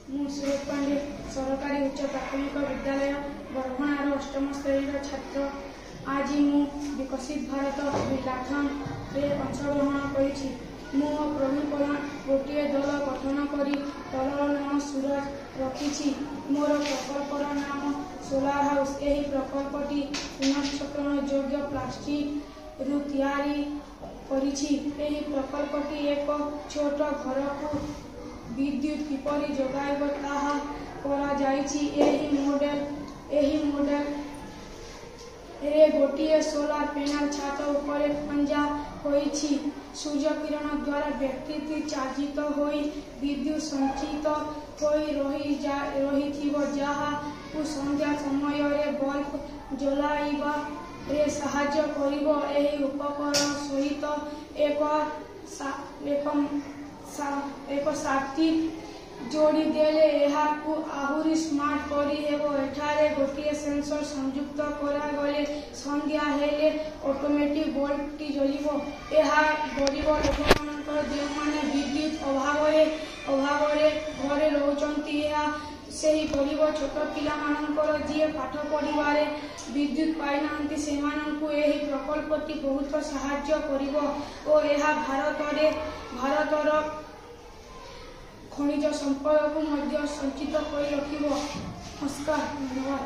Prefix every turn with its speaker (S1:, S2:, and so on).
S1: ମୁଁ ସୁରତ ପାଣ୍ଡେ ସରକାରୀ ଉଚ୍ଚ ପ୍ରାଥମିକ ବିଦ୍ୟାଳୟ ବରଗଣାର ଅଷ୍ଟମ ଶ୍ରେଣୀର ଛାତ୍ର। ଆଜି ମୁଁ ବିକଶିତ ଭାରତ ୱାକାଥନ୍ରେ ଅଂଶଗ୍ରହଣ କରିଛି। ମୁଁ ଓ ପ୍ରବୀଣ ପ୍ରଧାନ ଗୋଟିଏ ଦଳ ଗଠନ କରି ଦଳର ନାମ ସୁରଜ ରଖିଛି। ମୋର ପ୍ରକଳ୍ପର ନାମ ସୋଲାର ହାଉସ୍। ଏହି ପ୍ରକଳ୍ପଟି ପୁନଃଚକ୍ରଣ ଯୋଗ୍ୟ ପ୍ଲାଷ୍ଟିକରୁ ତିଆରି କରିଛି। ଏହି ପ୍ରକଳ୍ପଟି ଏକ ଛୋଟ ଘରକୁ ବିଦ୍ୟୁତ୍ କିପରି ଯୋଗାଇବ ତାହା କରାଯାଇଛି। ଏହି ମଡେଲରେ ଗୋଟିଏ ସୋଲାର ପ୍ୟାନେଲ ଛାତ ଉପରେ ଖଞ୍ଜା ହୋଇଛି। ସୂର୍ଯ୍ୟ କିରଣ ଦ୍ୱାରା ବ୍ୟାଟେରୀଟି ଚାର୍ଜିତ ହୋଇ ବିଦ୍ୟୁତ୍ ସଞ୍ଚିତ ହୋଇ ରହିଥିବ, ଯାହାକୁ ସନ୍ଧ୍ୟା ସମୟରେ ବଲ୍ବ ଜଳାଇବାରେ ସାହାଯ୍ୟ କରିବ। ଏହି ଉପକରଣ ସହିତ ଏକ ସାର୍କିଟ୍ ଯୋଡ଼ି ଦେଲେ ଏହାକୁ ଆହୁରି ସ୍ମାର୍ଟ କରିହେବ। ଏଠାରେ ଗୋଟିଏ ସେନ୍ସର ସଂଯୁକ୍ତ କରାଗଲେ ସନ୍ଧ୍ୟା ହେଲେ ଅଟୋମେଟିକ୍ ବଲ୍ବଟି ଜଳିବ। ଏହା ଗରିବ ଲୋକମାନଙ୍କର, ଯେଉଁମାନେ ବିଦ୍ୟୁତ୍ ଅଭାବରେ ଘରେ ରହୁଛନ୍ତି, ଏହା ସେହି ଗରିବ ଛୋଟ ପିଲାମାନଙ୍କର ଯିଏ ପାଠ ପଢ଼ିବାରେ ବିଦ୍ୟୁତ୍ ପାଇନାହାନ୍ତି, ସେମାନଙ୍କୁ ଏହି ପ୍ରକଳ୍ପଟି ବହୁତ ସାହାଯ୍ୟ କରିବ ଓ ଏହା ଭାରତର ଖଣିଜ ସମ୍ପଦକୁ ମଧ୍ୟ ସଞ୍ଚିତ କରି ରଖିବ। ନମସ୍କାର, ଧନ୍ୟବାଦ।